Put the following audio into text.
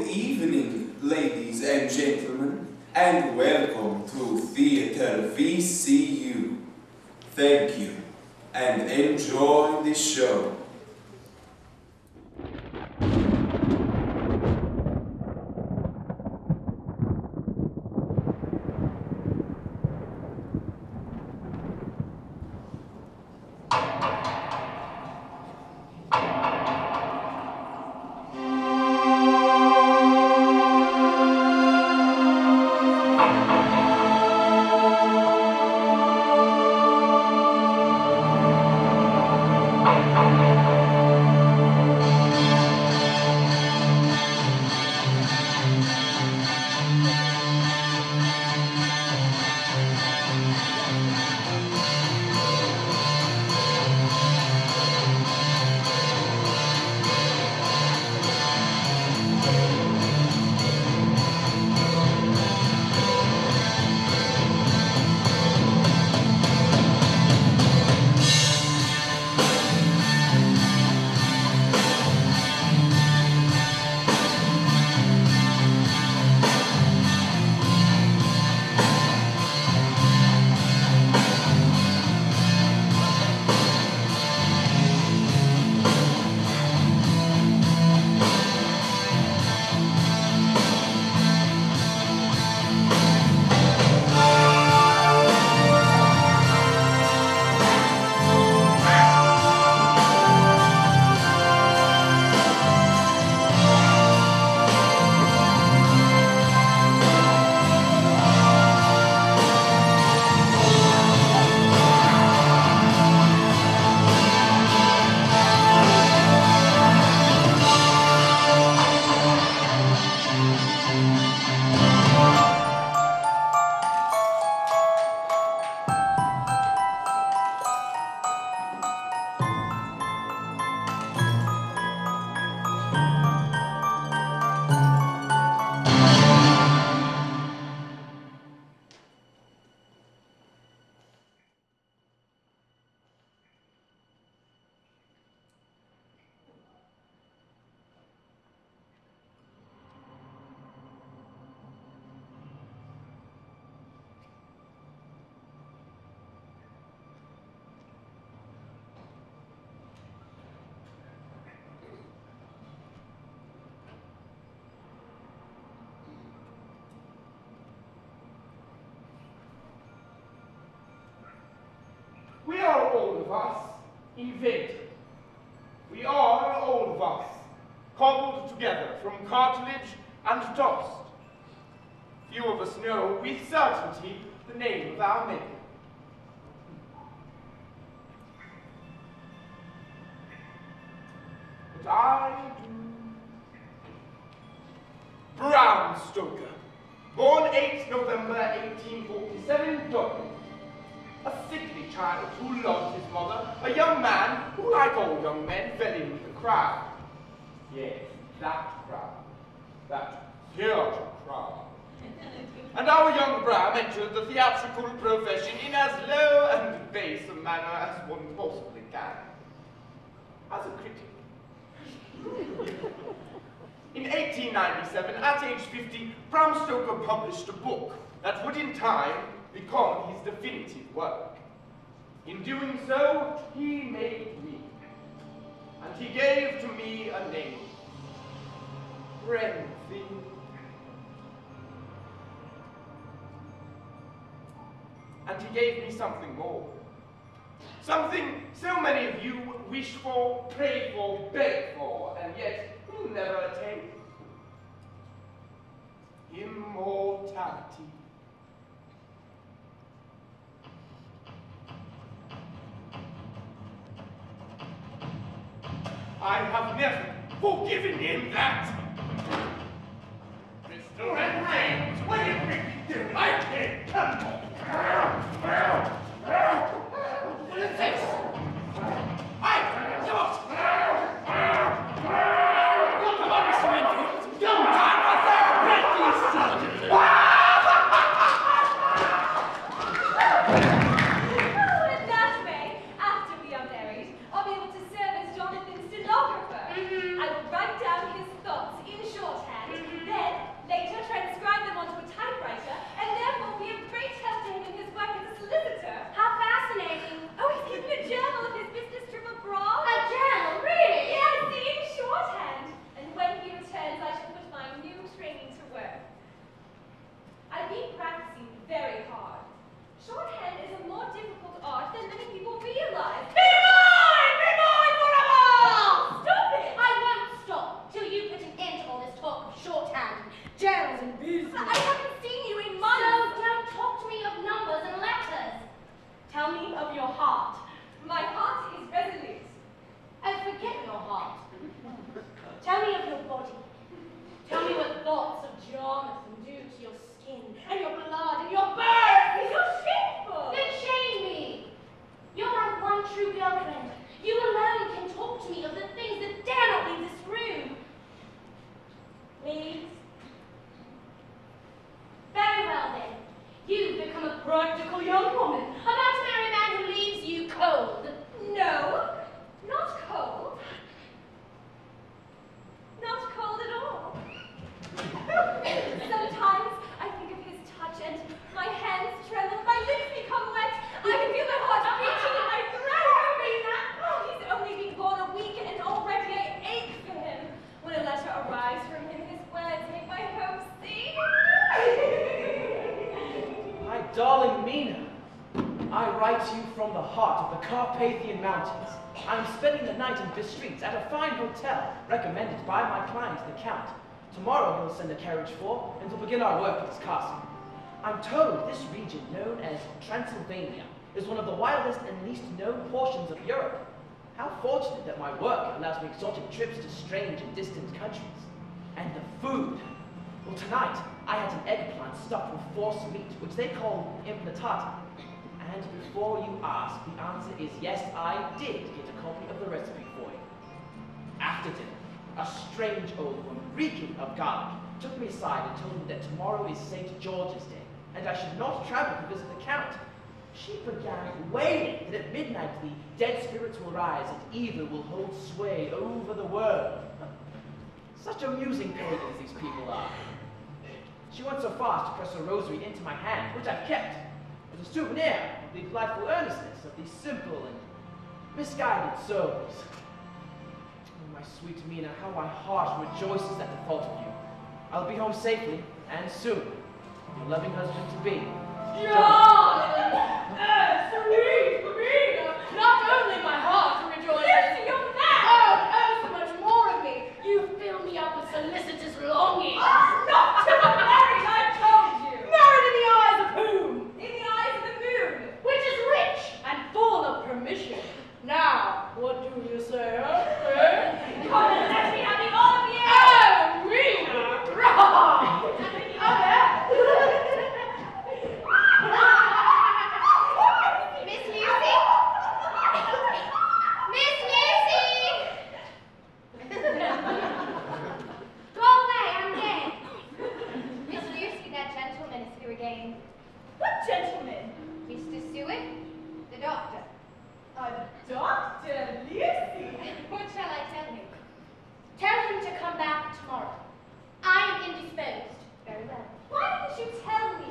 evening, ladies and gentlemen, and welcome to Theater VCU. Thank you, and enjoy the show. We are all of us invented. We are all of us cobbled together from cartilage and dust. Few of us know with certainty the name of our maker. But I do. Bram Stoker, born 8 November 1847, Dublin. A sickly child who loved his mother, a young man who, like all young men, fell in with the crowd. Yes, that crowd. That theatre crowd. And our young Bram entered the theatrical profession in as low and base a manner as one possibly can. As a critic. In 1897, at age 50, Bram Stoker published a book that would in time become his definitive work. In doing so, he made me. And he gave to me a name. Renfield. And he gave me something more. Something so many of you wish for, pray for, beg for, and yet will never attain. Immortality. I have never forgiven him that. Mr. Renfield, what do you think you're doing? I can't come on. What is this? Come on, Mr. Renfield. Young time for therapy, son. Oh, in that way, after we are married, I'll be able to serve as Jonathan's stenographer. I will write down his thoughts in shorthand, become a practical young woman, about to marry a man who leaves you cold. No, not cold. Not cold at all. Sometimes I think of his touch and my hands tremble, my lips become wet. I can feel my heart beating in my throat. He's only been gone a week and already I ache for him. When a letter arrives from him, his words make my hopes sing. My darling Mina, I write to you from the heart of the Carpathian Mountains. I am spending the night in Bistreets at a fine hotel recommended by my client, the Count. Tomorrow he'll send a carriage for, and we'll begin our work at his castle. I'm told this region, known as Transylvania, is one of the wildest and least known portions of Europe. How fortunate that my work allows me exotic trips to strange and distant countries. And the food. Well, tonight I had an eggplant stuffed with force meat, which they call implatata. And before you ask, the answer is yes, I did get a copy of the recipe for you. After dinner, a strange old woman, reeking of garlic, took me aside and told me that tomorrow is St. George's Day, and I should not travel to visit the Count. She began wailing that at midnight the dead spirits will rise and evil will hold sway over the world. Such amusing pagans these people are. She went so far as to press a rosary into my hand, which I've kept, as a souvenir of the delightful earnestness of these simple and misguided souls. Oh, my sweet Mina, how my heart rejoices at the thought of you. I'll be home safely, and soon. Your loving husband-to-be. John! Sweet Mina! Not only my heart rejoices. Yes, young man! Oh, so much more of me. You fill me up with solicitous longing. Not to be married, I told you! Married in the eyes of whom? In the eyes of the moon! Which is rich and full of permission. Now, what do you say, huh? Come and let me have the all of you! Oh, Mina! Rah! Miss Lucy? Miss Lucy! Go away, I'm dead. Miss Lucy, that gentleman is here again. What gentleman? Mr. Seward, the doctor. Dr. Lucy! What shall I tell him? Tell him to come back tomorrow. I am indisposed. Very well. Why didn't you tell me?